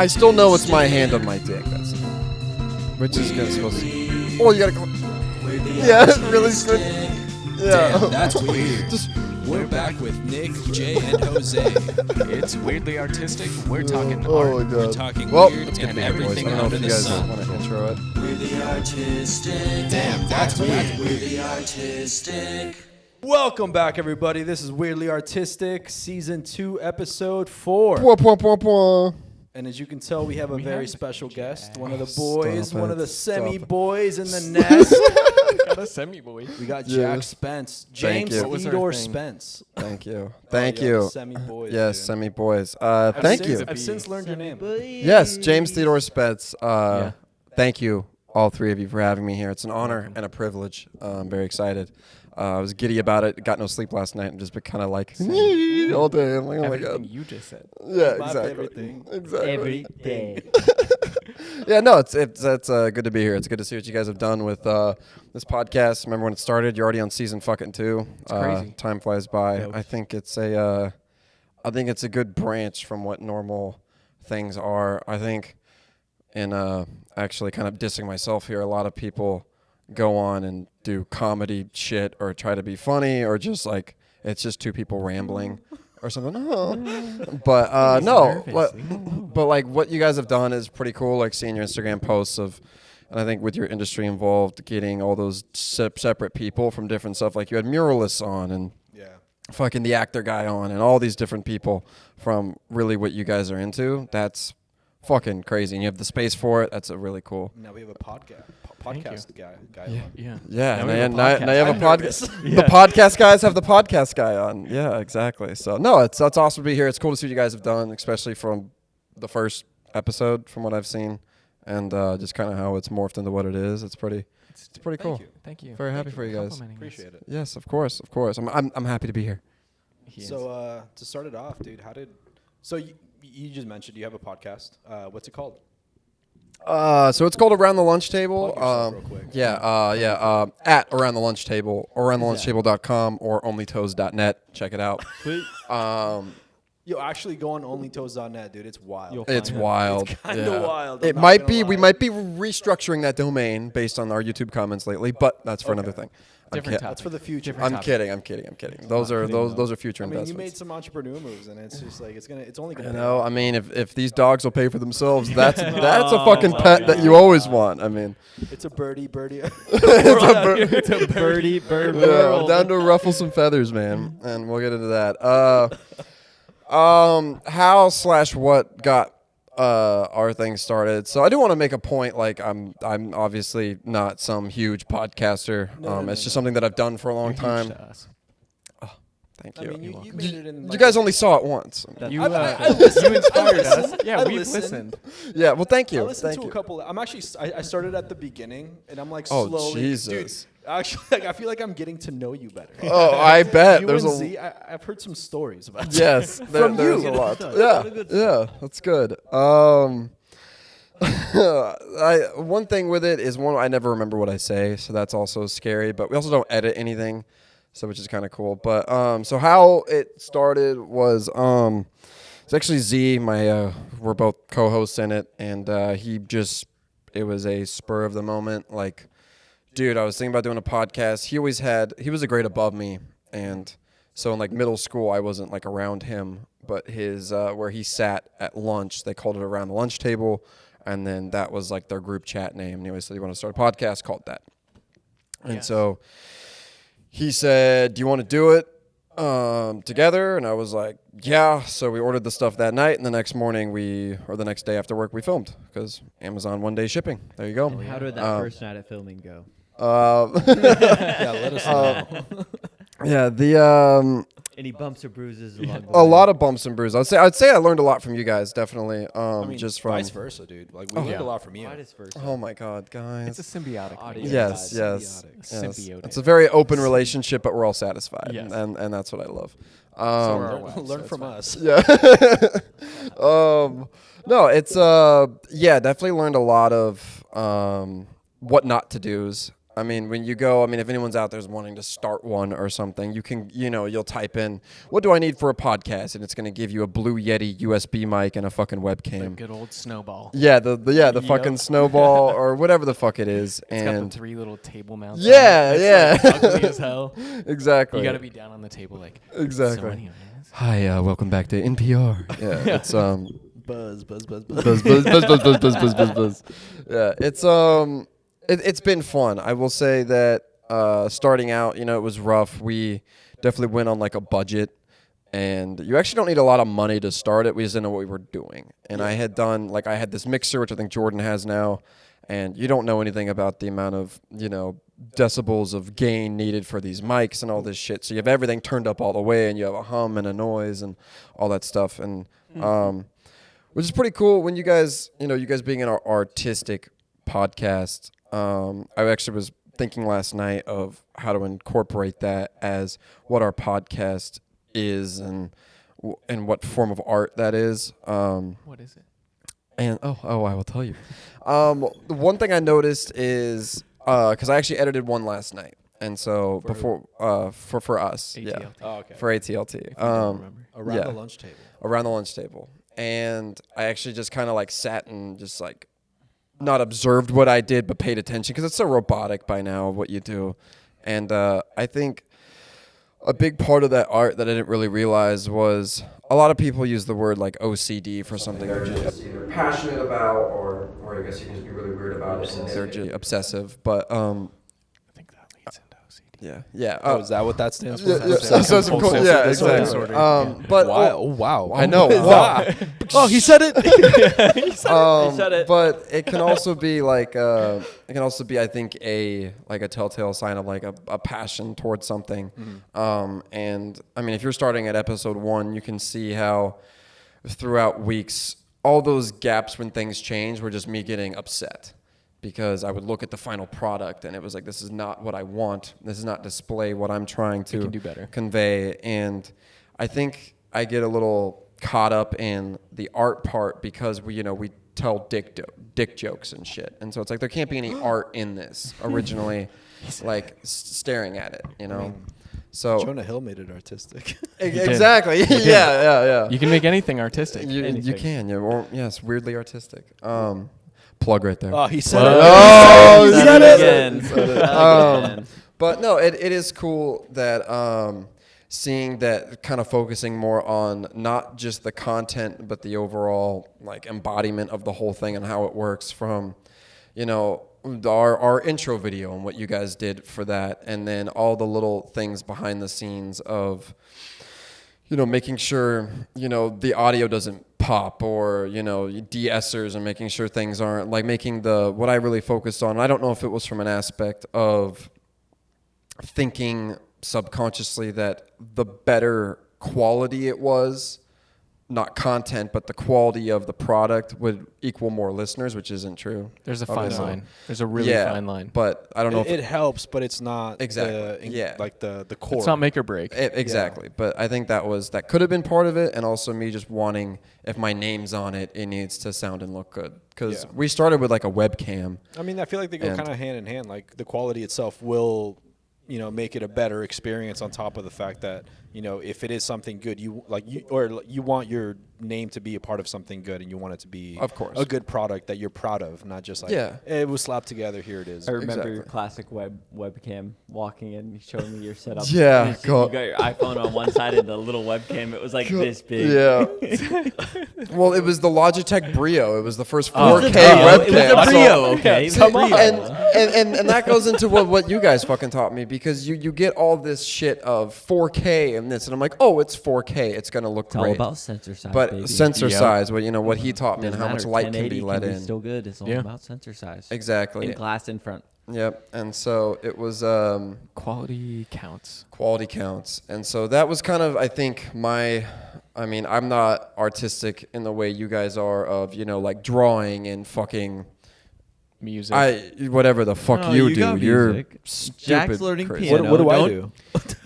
I still know it's my hand on my dick. That's it. Which is supposed to. Oh, you gotta go. Yeah, really good. Yeah. Damn, that's weird. We're back with Nick, Jay, and Jose. It's weirdly artistic. We're talking Oh art. my god. We're talking it's weird good and to be here, boys. everything I don't know under if the you guys sun. want to intro it. Weirdly artistic. Damn, that's weird. Weirdly artistic. Welcome back, everybody. This is Weirdly Artistic, Season 2, Episode 4. Pwah, pwah, pwah, pwah. And as you can tell, we have a very special guest. One of the Stop boys, one it. of the Stop semi-boys in the nest. Got a semi-boy. We got Yes. Jack Spence. Thank James you. What was our Theodore thing? Spence. Thank you. Oh, Thank yeah, you. the Semi-boys. Yes, dude. semi boys. I've Thank since- you. I've since learned your name. Yes, James Theodore Spence. Yeah. Thank you, all three of you, for having me here. It's an honor and a privilege. I'm very excited. I was giddy about it. Got no sleep last night and just been kind of like all day. I'm like, oh my Everything god. you just said. Yeah, My exactly. favorite thing. Exactly. Every day. Yeah, no, it's good to be here. It's good to see what you guys have done with this podcast. Remember when it started? You're already on season fucking 2. It's crazy. Time flies by. Yeah. I think it's a good branch from what normal things are. I think, in actually kind of dissing myself here, a lot of people go on and do comedy shit or try to be funny or just like it's just two people rambling or something. But no, but like what you guys have done is pretty cool. Like seeing your Instagram posts of, and I think with your industry involved, getting all those separate people from different stuff. Like you had muralists on and Yeah. fucking the actor guy on and all these different people from really what you guys are into. That's fucking crazy. And you have the space for it. That's a really cool. Now we have a podcast Thank guy. Yeah. Yeah, Now now, we have a now you have a I'm podcast. nervous. The podcast guys have the podcast guy on. Yeah, exactly. So no, it's awesome to be here. It's cool to see what you guys have done, especially from the first episode, from what I've seen, and just kind of how it's morphed into what it is. It's pretty cool. Thank you. Very happy for you guys. Complimenting us. Appreciate it. Yes, of course. I'm happy to be here. He is. So to start it off, dude, so you just mentioned you have a podcast. What's it called? So it's called Around the Lunch Table. Plug yourself real quick. At Around the Lunch Table, aroundthelunchtable.com or onlytoes.net. Check it out. Yo, actually go on onlytoes.net, dude. It's wild. You'll It's find out. wild. Kinda wild, I'm It not might gonna be. We lie. might be restructuring that domain based on our YouTube comments lately, but that's for another thing. Different I'm, That's for the future. I'm kidding. I'm kidding. Those are future I mean, you investments. made some entrepreneur moves, and it's just like it's only gonna. You pay know, off. I mean, if these dogs will pay for themselves, that's a fucking pet that you always want. I mean, It's a birdie. It's a birdie bird yeah, world. down to ruffle some feathers, man, and we'll get into that. How/what got our thing started? So I do want to make a point. Like I'm obviously not some huge podcaster. It's just something that I've done for a long You're huge time. to us. Thank I you. mean, you made it in. You guys only saw it once. You, I listened. you inspired I listened. us. Yeah, I we've listened. listened. Yeah. Well, thank I you. listened Thank to you. a couple. I'm actually. I started at the beginning, and I'm like Oh, slowly. Jesus. Dude, actually, like, I feel like I'm getting to know you better. Oh, I bet You there's and a. Z, I've heard some stories about. Yes, From there's you. a lot. Good Yeah, stuff. yeah, that's good. One thing with it is I never remember what I say, so that's also scary. But we also don't edit anything, so which is kind of cool. But so how it started was it's actually Z. We're both co-hosts in it, and it was a spur of the moment. Like, dude, I was thinking about doing a podcast. He was a grade above me, and so in like middle school, I wasn't like around him, but his where he sat at lunch, they called it Around the Lunch Table, and then that was like their group chat name. And he always said, "You want to start a podcast?" Called that, and so he said, "Do you want to do it together?" And I was like, "Yeah." So we ordered the stuff that night, and the next morning the next day after work, we filmed because Amazon 1-day shipping. There you go. How did that first night of filming go? Yeah, let us know. Yeah, the Any bumps or bruises along the way? a lot of bumps and bruises. I'd say I learned a lot from you guys, definitely. I mean, Just from vice versa, dude. Like we learned a lot from you. Vice versa. Oh my God, guys. It's a symbiotic. Audio. relationship. Yes. Symbiotic. It's a very open relationship, but we're all satisfied, Yes. and that's what I love. So are our Learn, wives, learn so from it's us. Yeah. No, it's definitely learned a lot of what not to do's. I mean, when you go, I mean, if anyone's out there's wanting to start one or something, you can, you'll type in, what do I need for a podcast? And it's going to give you a Blue Yeti USB mic and a fucking The webcam. good old snowball. Yeah, the Yep. fucking snowball or whatever the fuck it is. It's got the And 3 little table mounts. Yeah, on it. yeah. It's like ugly as hell. exactly. You got to be down on the table like. Exactly. So anyways. Hi, welcome back to NPR. Yeah, it's Buzz. buzz, buzz, buzz, buzz, buzz, buzz, buzz, buzz. Yeah, it's been fun. I will say that starting out, it was rough. We definitely went on like a budget, and you actually don't need a lot of money to start it. We just didn't know what we were doing. And I had this mixer, which I think Jordan has now, and you don't know anything about the amount of decibels of gain needed for these mics and all this shit. So you have everything turned up all the way, and you have a hum and a noise and all that stuff, and which is pretty cool when you guys being an artistic podcast. I actually was thinking last night of how to incorporate that as what our podcast is and what form of art that is. What is it? And I will tell you. The one thing I noticed is because I actually edited one last night, and so for us, ATLT. yeah, Oh, okay. for ATLT. Remember. Around yeah. the lunch table. Around the lunch table. And I actually just kind of like sat and just like not observed what I did, but paid attention because it's so robotic by now what you do. And I think a big part of that art that I didn't really realize was a lot of people use the word like OCD for something they're just either passionate about or I guess you can just be really weird about it. And they're just obsessive. But I think that leads into OCD. yeah. Oh, is that what that stands for? Yeah, yeah, exactly. disorder. But Wow. I know. Wow. Oh, he said it. He said it. But it can also be like I think a telltale sign of like a passion towards something. And I mean, if you're starting at episode 1, you can see how throughout weeks all those gaps when things change were just me getting upset because I would look at the final product and it was like, this is not what I want. This is not display what I'm trying to can do better. convey. And I think I get a little caught up in the art part because we tell dick jokes and shit. And so it's like there can't be any art in this originally, like staring at it, So Jonah Hill made it artistic. exactly, yeah. You can make anything artistic. You Anything. can, yeah, or yes, weirdly artistic. Plug right there. Oh, he said Well, it. Oh, Said you it said it. again. Said it again. But no, it is cool that seeing that kind of focusing more on not just the content, but the overall like embodiment of the whole thing and how it works from, our intro video and what you guys did for that. And then all the little things behind the scenes of, making sure, the audio doesn't pop or, de-essers and making sure things aren't like making what I really focused on. I don't know if it was from an aspect of thinking subconsciously that the better quality it was, not content, but the quality of the product would equal more listeners, which isn't true. There's a fine obviously. line. There's a really fine line. But I don't know if It helps, but it's not Exactly. the core. It's not make or break. exactly. But I think that could have been part of it, and also me just wanting, if my name's on it, it needs to sound and look good. Because we started with like a webcam. I mean, I feel like they go And- kind of hand in hand. Like the quality itself will, make it a better experience on top of the fact that, if it is something good, you want your name to be a part of something good and you want it to be Of course. a good product that you're proud of, not just like, it was slapped together, here it is. I remember your Exactly. classic webcam walking in, showing me your setup. Yeah, And you God. got your iPhone on one side and the little webcam. It was like this big. Yeah. Well, it was the Logitech Brio. It was the first 4K Oh, it was a webcam. Brio. It was a Brio, okay. See, Come on. And that goes into what you guys fucking taught me because you get all this shit of 4K and this, and I'm like, oh, it's 4K. It's gonna look It's all great. about sensor size, But baby. sensor Yep. size, what he taught me and Doesn't how much matter. light can 1080 be let in. Still good. It's all Yeah. about sensor size. Exactly. In glass in front. Yep. And so it was Quality counts. quality counts. And so that was kind of, I think, I'm not artistic in the way you guys are of, like drawing and fucking Music. whatever the fuck No, you you do. got You're music. stupid. Jack's learning crazy. piano. What do I Don't- do?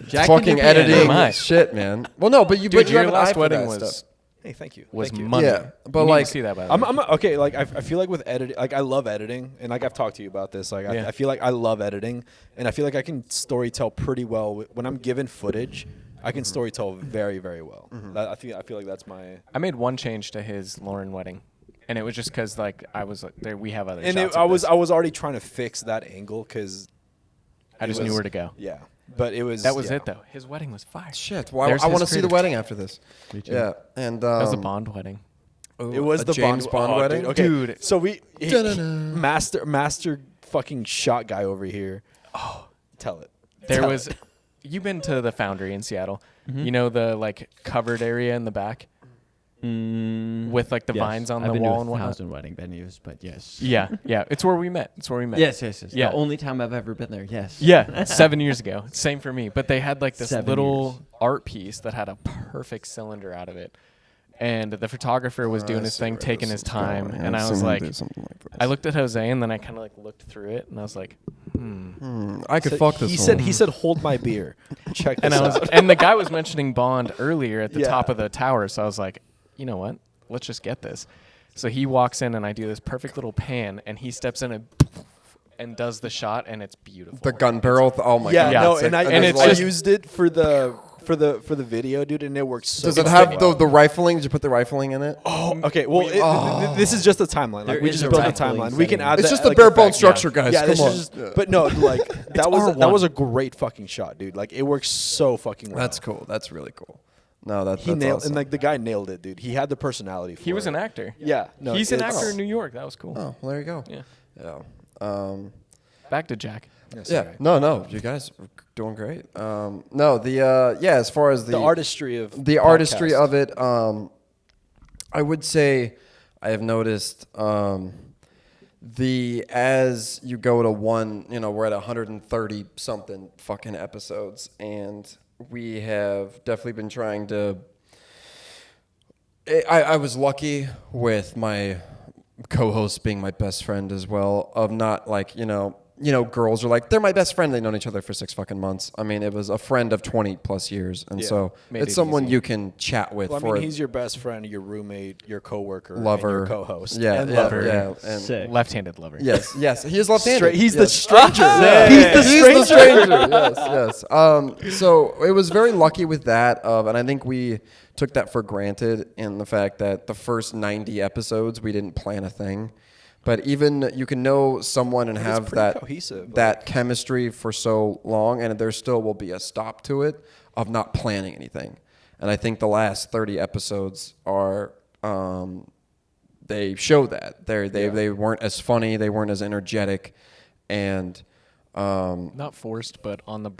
Jack can Fucking do piano. editing My. shit, man. Well, no, but you Dude, but you your have an eye last for wedding that was stuff. Hey, thank you. was Thank you. money. Yeah, but You need to like, see that by the I'm way. okay. Like I feel like with editing, like I love editing, and like I've talked to you about this. Like Yeah. I feel like I love editing, and I feel like I can storytell pretty well when I'm given footage. I can storytell very, very well. I feel like that's my. I made one change to his Lauren wedding, and it was just because like I was like, there we have other. And shots I of was this. I was already trying to fix that angle because I just knew where to go. yeah, but it was That was yeah. it though. His wedding was fire. Shit. Well, There's I want to his see the creative- wedding after this. Me too. Yeah, and That was a Bond wedding. It was a the James Bond oh, wedding. dude. Okay, Dude. So Da-da-da. master fucking shot guy over here. Oh, tell it. There Tell was. it. You've been to the Foundry in Seattle. You know the like covered area in the back with like the vines on I've the been wall to and whatnot. 1,000 wedding venues, but yes. Yeah, yeah. It's where we met. It's where we met. Yes. Yeah. The only time I've ever been there. Yes. Yeah, 7 years ago. Same for me. But they had like this 7 little years. art piece that had a perfect cylinder out of it. And the photographer was doing his thing, taking his time. And I was like, I looked at Jose and then I kind of like looked through it and I was like, I could So fuck this he one. said, "Hold my beer." Check this and I was, out. and the guy was mentioning Bond earlier at the Yeah. top of the tower. So I was like, you know what? Let's just get this. So he walks in and I do this perfect little pan and he steps in and does the shot and it's beautiful. the gun barrel. Oh my Yeah, god. no, it's and like- I and it's I just- used it for the video, dude, and it works so does it good. have the rifling? Did you put the rifling in it? Oh, okay. Well, this is just a timeline. There Like we is just a built a rifling timeline. We can setting. add. It's that, just the like, bare bone effect. structure, guys. Yeah, Come this on. is just. But no, like that R1. was a great fucking shot, dude. Like it works so fucking well. That's cool. That's really cool. No, that's He nailed awesome. and like the guy nailed it, dude. He had the personality for it. He was an actor. Yeah, no, He's an it's- actor in New York. That was cool. Oh, well, there you go. Yeah. Yeah. Back to Jack. Yeah, Yeah. sorry. No, you guys are doing great. No, as far as The artistry of the artistry podcast. of it, I would say I have noticed as you go to one, we're at 130 something fucking episodes, and we have definitely been trying to. I was lucky with my co-host being my best friend as well, of not like, girls are like, they're my best friend. They've known each other for 6 fucking months. I mean, it was a friend of 20 plus years. And Yeah. so Made it's it someone easy. you can chat with Well, I for mean, he's your best friend, your roommate, your coworker, lover. and your co-host. Yeah, and yeah, lover. yeah. And Sick. Left-handed lover. yes, he is left-handed. He's the yes. stranger. Yeah. He's the stranger. Yes. So it was very lucky with that, and I think we took that for granted in the fact that the first 90 episodes we didn't plan a thing, but even you can know someone and have pretty that cohesive, that chemistry for so long, and there still will be a stop to it of not planning anything. And I think the last 30 episodes are. They show that they weren't as funny, they weren't as energetic, and Not forced, but on the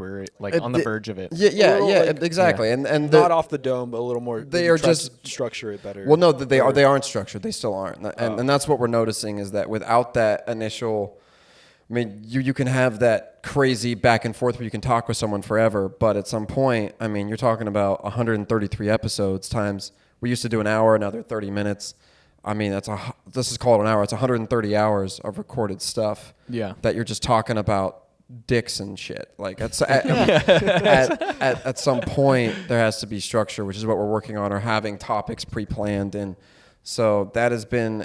on the verge of it. yeah, like- exactly. And Not off the dome, but a little more. They you are try to just- structure it better. well, no, they aren't structured. They still aren't, and that's what we're noticing is that without that initial. I mean, you can have that crazy back and forth where you can talk with someone forever, but at some point, I mean, you're talking about 133 episodes times. We used to do an hour, another 30 minutes. I mean, this is called an hour. It's 130 hours of recorded stuff. Yeah. That you're just talking about dicks and shit. Like at some point, there has to be structure, which is what we're working on, or having topics pre-planned. And so that has been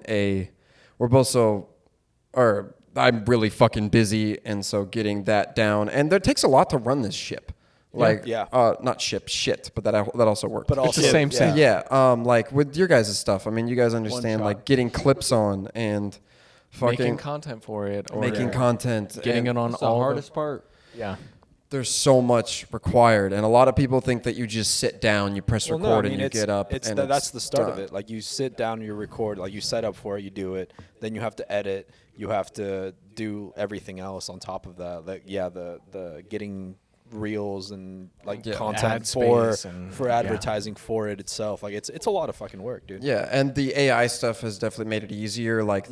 I'm really fucking busy, and so getting that down, and it takes a lot to run this ship. Like, Yeah. not shit, but that also works. but also the same yeah. thing. Yeah, like with your guys' stuff. I mean, you guys understand, shot. like getting clips on and Making fucking content for it, or making content, getting and it on That's the all hardest part. Yeah. there's so much required, and a lot of people think that you just sit down, you press Well, record, no, I mean, and you get up. And that's the start of done. it. Like you sit down, you record, like you set up for it, you do it. Then you have to edit. You have to do everything else on top of that. Like the getting reels and like Yeah. content Ad for space and- for yeah. advertising for it itself. Like it's a lot of fucking work, dude. Yeah, and the AI stuff has definitely made it easier. Like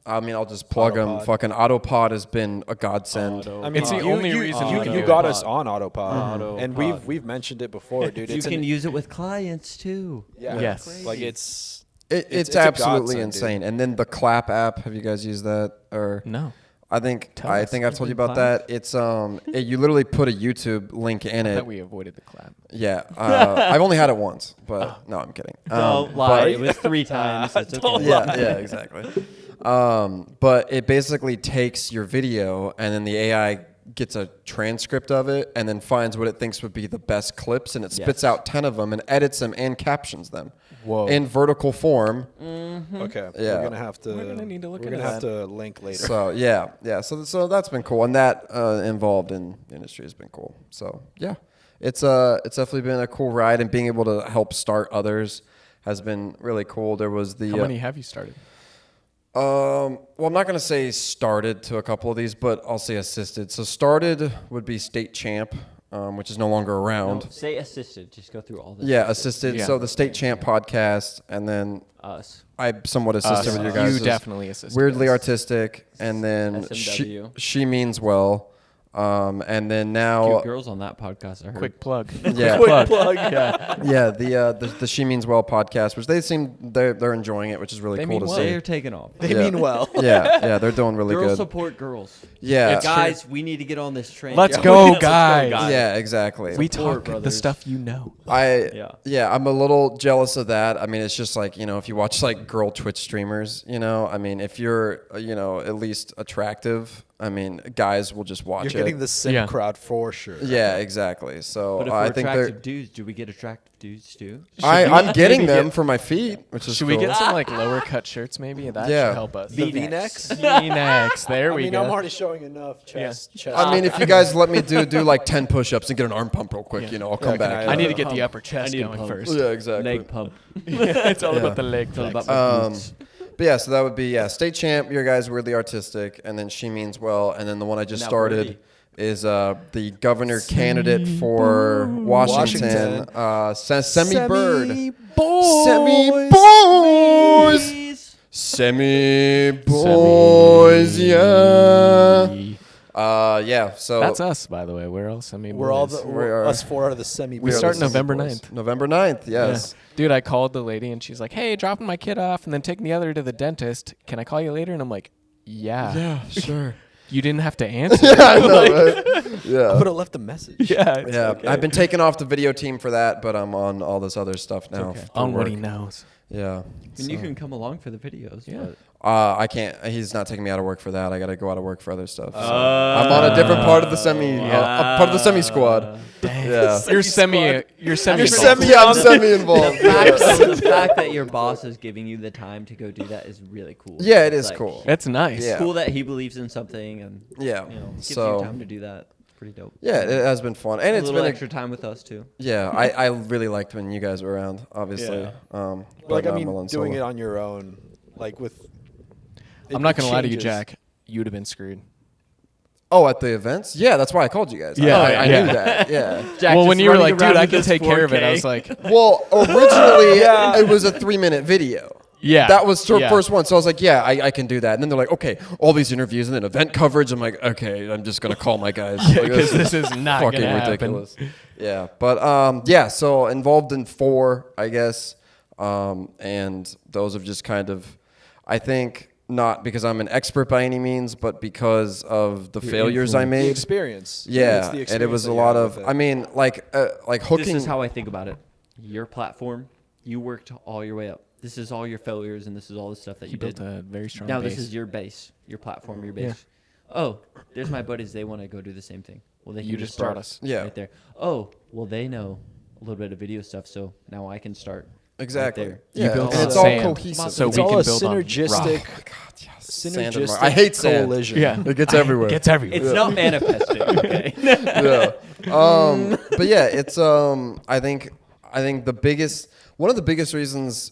I'll just plug them. Autopod. Fucking Autopod has been a godsend. I mean, It's the you- only you- reason you, we you do got it. us on Autopod, and we've mentioned it before, dude. You It's can use it with clients too. yeah, Yes. like it's It's a absolutely godsend, dude. insane. And then the Clap app. Have you guys used that? Or No. I think I've told you about Class? that. It's you literally put a YouTube link in That it. we avoided the clap. Yeah, I've only had it once, but no, I'm kidding. Don't lie. It was 3 times. It's okay. Yeah, exactly. But it basically takes your video and then the AI gets a transcript of it and then finds what it thinks would be the best clips and it spits Yes. out 10 of them and edits them and captions them. Whoa. In vertical form. Okay. Yeah. We're gonna have to. We're gonna need to look We're into gonna have that. to link later. So yeah. So that's been cool, and that involved in the industry has been cool. So yeah, it's definitely been a cool ride, and being able to help start others has been really cool. There was the How many have you started? well, I'm not gonna say started to a couple of these, but I'll say assisted. So started would be state champ, which is no longer No, around. say assisted. Just go through all this. Yeah, assisted. Yeah. So the state champ podcast, and then Us. I somewhat assisted with your guys. You definitely assisted. Weirdly us. artistic, and then SMW. she means well, and then now Cute girls on that podcast. I heard. Quick plug. yeah, plug. Yeah. yeah, the She Means Well podcast, which they seem they're enjoying it, which is really They cool mean to well. see. They're taking off. They Yeah. mean well. Yeah, they're doing really Girls good. support girls. Yeah, Guys, we need to get on this train. Let's Yeah. go, Let's guys. yeah, exactly. We Support talk the brothers. stuff you know. Yeah. I'm a little jealous of that. I mean, it's just like, if you watch like girl Twitch streamers, I mean, if you're, at least attractive, I mean, guys will just watch You're it. getting the sim Yeah. crowd for sure. Yeah, exactly. So But if I we're think attractive dudes, do we get attractive dudes too? I'm getting maybe them get- for my feet, which is Should cool. we get some like lower cut shirts maybe? That Yeah. should help us. The V-necks. V-necks. There we I'm go. already showing enough chest. I mean, if you guys let me do like 10 push-ups and get an arm pump real quick, I'll come can back. I need to Pump. get the upper I chest need a going pump. first. Yeah, exactly. Leg pump. It's all Yeah. about the leg It's all flex. about my glutes. But yeah, so that would be state champ. Your guys weirdly artistic, and then She Means Well, and then the one I just Now started worthy. is the governor candidate for Washington, Semi Bird, Semi Boys, Semi Boys, yeah. Yeah. So That's us, by the way. We're all semi. we're all boys. us four are the semi. We are start the Semi November Boys. 9th. November 9th. Yeah. Yes. Dude, I called the lady and she's like, "Hey, dropping my kid off and then taking the other to the dentist. Can I call you later?" And I'm like, "Yeah." Sure. You didn't have to answer. I know, right? I Yeah. would have left a message. Yeah. it's Yeah, okay. I've been taken off the video team for that, but I'm on all this other stuff now. okay. for on what work. he knows. Yeah. And you can come along for the videos. Yeah. but- I can't. He's not taking me out of work for that. I got to go out of work for other stuff. So I'm on a different part of the semi. I'm part of the semi squad. Dang. Yeah. You're semi. You're semi. You're semi. Yeah, I'm semi involved. The fact that your boss is giving you the time to go do that is really cool. Yeah, it It's is cool. That's nice. Yeah. It's cool that he believes in something and Yeah. gives So you time to do that. It's pretty dope. yeah, it has been fun, and A it's little been extra time with us too. yeah. I really liked when you guys were around. Obviously. Yeah. But Like now I I'm mean, alone doing solo. it on your own, like with. I'm not gonna lie to you, changes. Jack. You'd have been screwed. Oh, at the events? Yeah, that's why I called you guys. Yeah, I yeah. knew that. Yeah. Jack Well, just when you were running like, around "Dude, I with can his take care of it," I 4K. was like, Well, originally it was a 3-minute video. "Yeah." That was the yeah. first one. So I was like, yeah, I can do that. And then they're like, okay, all these interviews and then event coverage. I'm like, okay, I'm just going to call my guys. Like, because this is not fucking gonna ridiculous. Yeah. But yeah, so involved in 4, I guess. And those have just kind of, I think, not because I'm an expert by any means, but because of the failures I The made. experience. Yeah, It's the and it was experience a that you lot have of, with it. I mean, like hooking. This is how I think about it. Your platform, you worked all your way up. This is all your failures and this is all the stuff that He you built did. a very strong Now base. this is your base, your platform, your Yeah. base. Oh, there's my buddies. They want to go do the same thing. Well, they can You just brought us. Yeah. right there. Oh, well, they know a little bit of video stuff, so now I can start. Exactly. there. You Yeah, built and on it's all sand, cohesive. so it's we all can a build on synergistic, rock. Sand and synergistic rock. I hate sand. coalition. Yeah, It gets everywhere. It gets everywhere. It's not manifesting. Okay. Yeah. But yeah, it's I think one of the biggest reasons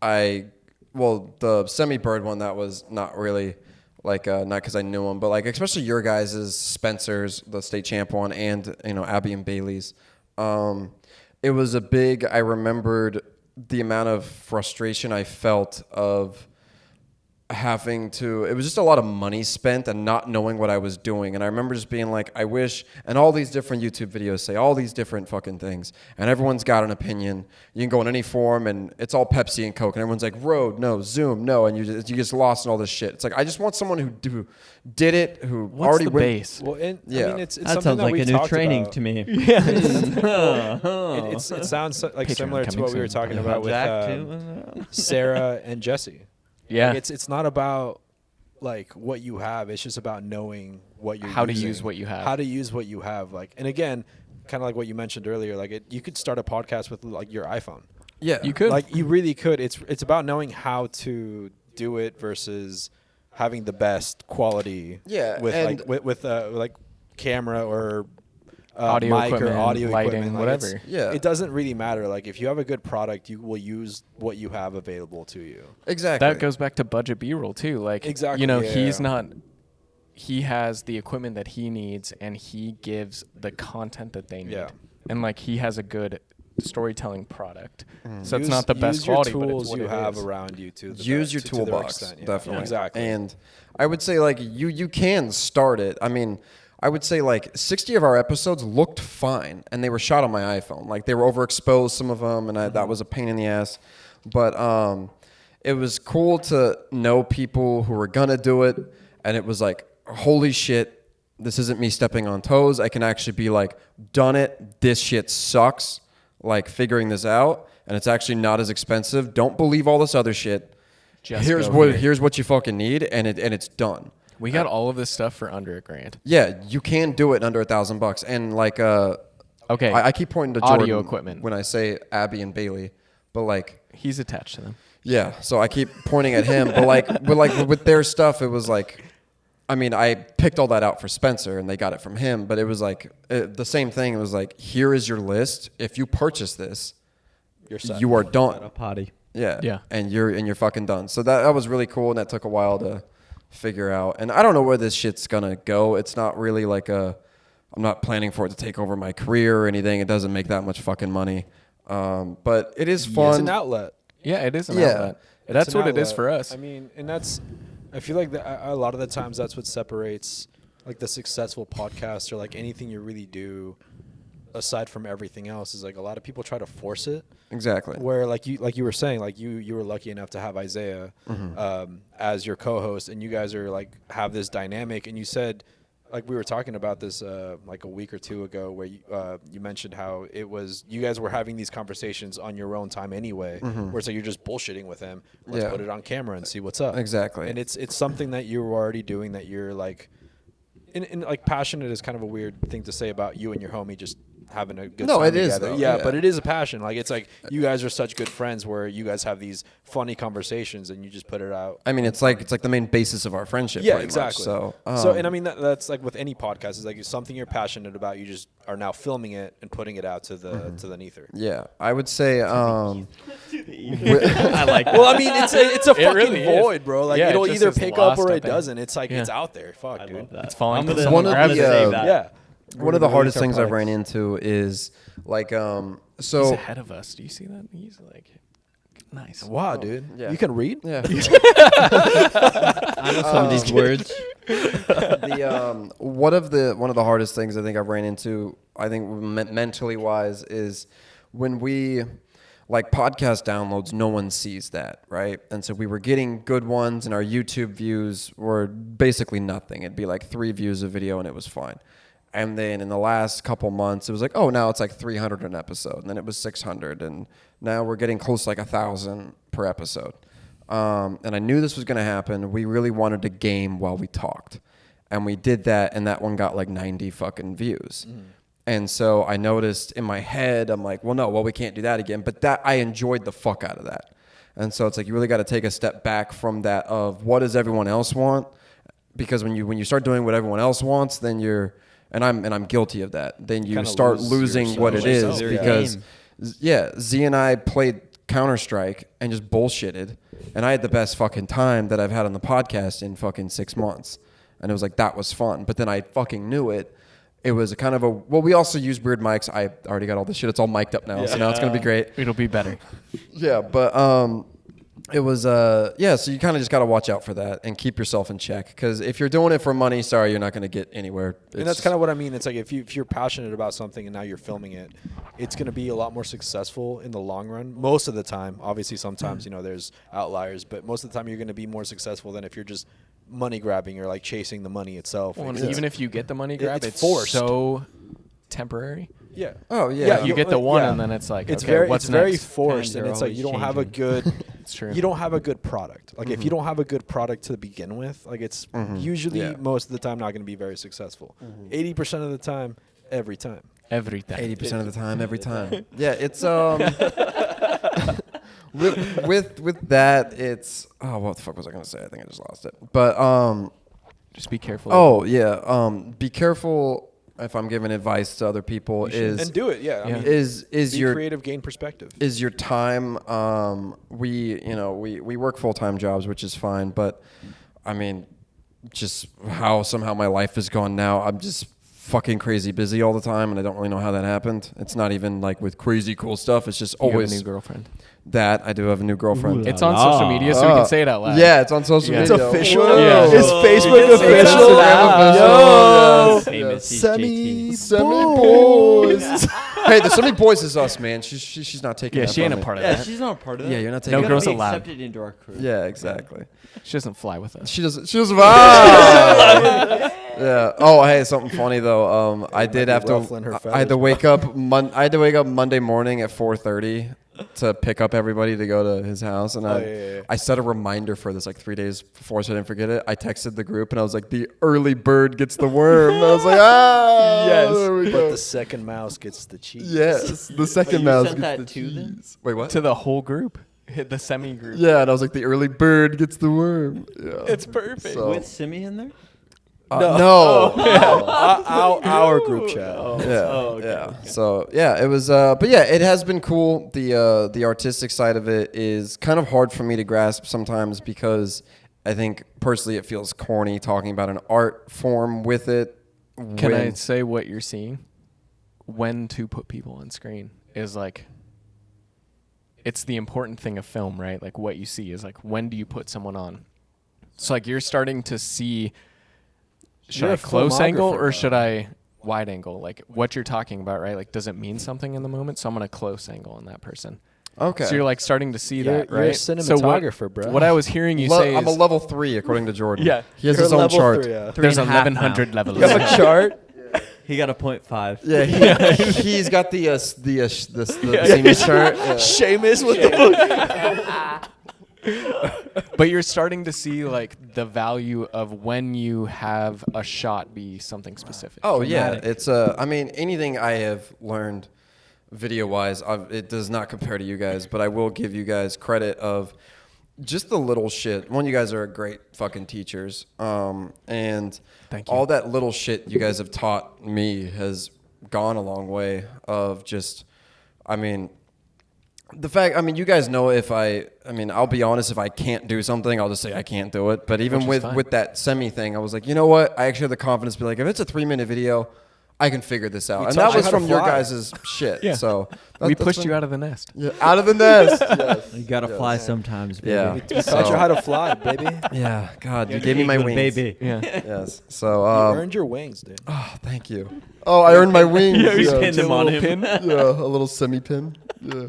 the Semi Bird one, that was not really like not because I knew him, but like especially your guys' Spencer's, the state champ one, and Abby and Bailey's. It was a big. I remembered the amount of frustration I felt of it was just a lot of money spent and not knowing what I was doing. And I remember just being like, I wish, and all these different YouTube videos say all these different fucking things, and everyone's got an opinion. You can go in any forum and it's all Pepsi and Coke, and everyone's like, Rode, no, Zoom, no, and you just lost in all this shit. It's like, I just want someone who did it, who What's already the went. base? Well, and, Yeah. I mean, it's That something sounds that like we've a new talked training about. to me. It sounds like Patreon similar to coming what we were soon. talking about with Jack too? Sarah and Jesse. Yeah. Like, it's not about like what you have. It's just about knowing what you're How to using. use what you have. How to use what you have. Like, and again, kind of like what you mentioned earlier. Like, you could start a podcast with like your iPhone. Yeah, You could. Like, you really could. It's about knowing how to do it versus having the best quality. Yeah, With and- with like camera or Audio mic equipment, or audio lighting, equipment, like, whatever. Yeah. it doesn't really matter. Like, if you have a good product, you will use what you have available to you. exactly. That goes back to budget B-roll too. Like, Exactly, you know, yeah. he has the equipment that he needs, and he gives the content that they need. Yeah. And like, he has a good storytelling product. Mm. So it's not the best use your quality, but tools it's what you it have is. around you to the Use best- your to their toolbox, extent, yeah. definitely. Exactly. And I would say like you can start it. I mean, I would say like 60 of our episodes looked fine, and they were shot on my iPhone. Like, they were overexposed, some of them, and that was a pain in the ass. But it was cool to know people who were gonna do it, and it was like, holy shit, this isn't me stepping on toes. I can actually be like, done it. This shit sucks. Like, figuring this out, and it's actually not as expensive. Don't believe all this other shit. Just here's go what here. here's what you fucking need, and it's done. We got all of this stuff for under $1,000. Yeah, you can do it under $1,000, and like Okay. I keep pointing to Jordan Audio equipment. when I say Abby and Bailey, but like, He's attached to them. yeah, so I keep pointing at him, but like with their stuff, it was like, I mean, I picked all that out for Spencer, and they got it from him, but it was like the same thing. It was like, here is your list. If you purchase this, You're set. you are A done. potty. Yeah. Yeah. And you're fucking done. So that was really cool, and that took a while to figure out. And I don't know where this shit's gonna go. It's not really like I'm not planning for it to take over my career or anything. It doesn't make that much fucking money. But it is fun. It's an outlet. Yeah, it is an Yeah. outlet. It's That's an what it is outlet. for us. I mean, and I feel like a lot of the times that's what separates like the successful podcast or like anything you really do aside from everything else is like a lot of people try to force it. Exactly. Where like you were saying, like you were lucky enough to have Isaiah as your co-host, and you guys are like have this dynamic. And you said, like we were talking about this like a week or two ago, where you mentioned how it was you guys were having these conversations on your own time anyway, where it's like you're just bullshitting with him. Let's Yeah. put it on camera and see what's up. Exactly. And it's something that you were already doing that you're like, in like passionate is kind of a weird thing to say about you and your homie just having a good No, time it is, together. though. Yeah, Yeah. but it is a passion. Like it's like you guys are such good friends where you guys have these funny conversations and you just put it out. I mean, it's like the main basis of our friendship. Yeah, pretty exactly. Much. So and I mean that's like with any podcast is like it's something you're passionate about. You just are now filming it and putting it out to the ether. yeah, I would say I like Well, I mean, it's a fucking really is. void, bro. Like Yeah, it it'll just either is pick up lost, or I it think. doesn't. It's like it's Yeah. out there. Fuck, I dude. love that. It's falling I'm to gonna, someone One of I'm the, gonna save uh, that. Yeah. one of the Release hardest our things I've products. ran into is like He's so ahead of us. Do you see that? He's like, nice. Wow, dude. yeah. You can read? yeah. I know some of these words. One of the hardest things I think I've ran into, I think mentally wise, is when we like podcast downloads, no one sees that, right? And so we were getting good ones, and our YouTube views were basically nothing. It'd be like 3 views a video, and it was fine. And then in the last couple months, it was like, oh, now it's like 300 an episode, and then it was 600, and now we're getting close to like 1,000 per episode. And I knew this was going to happen. We really wanted to game while we talked, and we did that, and that one got like 90 fucking views. And so I noticed in my head, I'm like, we can't do that again. But that I enjoyed the fuck out of that. And so it's like you really got to take a step back from that of what does everyone else want? Because when you start doing what everyone else wants, then and I'm guilty of that. Then you kinda start lose losing yourself. what it Lose is yourself, because yeah. Z and I played Counter-Strike and just bullshitted, and I had the best fucking time that I've had on the podcast in fucking 6 months, and it was like that was fun. But then I fucking knew it. It was a kind of we also use weird mics. I already got all this shit. It's all mic'd up now, so now it's gonna be great. It'll be better. Yeah, but it was yeah, so you kind of just got to watch out for that and keep yourself in check, because if you're doing it for money, sorry, you're not going to get anywhere. And that's kind of what I mean. It's like if you're passionate about something and now you're filming it, it's going to be a lot more successful in the long run. Most of the time, obviously, sometimes there's outliers, but most of the time you're going to be more successful than if you're just money grabbing or like chasing the money itself. Well, and even if you get the money grab, it's forced. So temporary. Yeah. Oh yeah. You get the one, and then it's like, it's okay, very what's it's very next? forced, Trends and are it's like always you don't have a changing. good. It's true. You don't have a good product. Like if you don't have a good product to begin with, like it's usually most of the time not going to be very successful. 80% of the time, every time. Everything. 80% of the time, every time. Yeah, it's with that, it's what the fuck was I gonna say? I think I just lost it. But Just be careful. oh yeah, be careful if I'm giving advice to other people And do it, yeah. I Yeah. mean, is be your creative, gain perspective. is your time. We work full-time jobs, which is fine, but I mean, just how somehow my life has gone now, I'm just fucking crazy busy all the time, and I don't really know how that happened. It's not even like with crazy cool stuff. It's just You have always a new girlfriend. that I do have a new girlfriend. Ooh, It's on social media, so we can say it out loud. Yeah, it's on social Yeah. media. It's official? Whoa. Yeah. Is Facebook It's official? Instagram official. Yo. Yes. Famous. He's Semi JT. Semi boys. Hey, the Semi boys is us, man. She's not taking. Yeah, that she ain't from a me. part of Yeah, that. she's not a part of that. Yeah, you're not taking. No You that girls gotta from be allowed. accepted into our crew. me. Yeah, exactly. She doesn't fly with us. She doesn't. She doesn't. Ah! Yeah. Oh, hey, something funny though. I did have to. ruffling her I had to feathers, wake up. I had to wake up Monday morning at 4:30 to pick up everybody to go to his house, and yeah. I set a reminder for this like 3 days before, so I didn't forget it. I texted the group and I was like, "The early bird gets the worm." And I was like, "Ah, Yes. there we But go." the second mouse gets the cheese. Yes, the second you mouse sent gets that the to them? cheese. Wait, what? To the whole group. Hit the semi group. Yeah, and I was like, "The early bird gets the worm." Yeah, It's perfect. So- With Simi in there? no. Our group chat. Yeah. So yeah, it was. But yeah, it has been cool. The artistic side of it is kind of hard for me to grasp sometimes, because I think personally it feels corny talking about an art form with it. Can I when- say what you're seeing? When to put people on screen is like, it's the important thing of film, right? Like what you see is like, when do you put someone on? So like you're starting to see, should You're I a close angle filmographer, or should I wide angle? Like what you're talking about, right? Like, does it mean something in the moment? So I'm going to close angle on that person. Okay. So you're like starting to see You're- that, you're a right? So cinematographer, bro. what I was hearing you say I'm a is, level 3 according to Jordan. Yeah. He has You're his own level chart. 3, yeah. there's 3.5 1100 now. levels. You have a chart? He got a 0.5. Yeah, he's got the senior chart. Yeah. Seamus with the But you're starting to see like the value of when you have a shot be something specific. Oh yeah, it's I mean, anything I have learned video wise, it does not compare to you guys, but I will give you guys credit of just the little shit. One, you guys are great fucking teachers, and Thank you. all that little shit you guys have taught me has gone a long way. Of just, I mean, the fact, I mean, you guys know I'll be honest, if I can't do something, I'll just say I can't do it. But even Which is fine. with that semi thing, I was like, you know what? I actually have the confidence to be like, if it's a 3-minute video, I can figure this out. We And taught that you was how to from your fly. guys' shit. Yeah. So We pushed you out of the nest. Yeah, out of the nest. Yes. You gotta fly sometimes, baby. Yeah. We taught you how to fly, baby. Yeah. God, you gave me my wings. baby. Yeah. Yes. So. You earned your wings, dude. Oh, thank you. Oh, I earned my wings. Yeah, we yeah. pinned them on him. Yeah, a little semi pin. Yeah.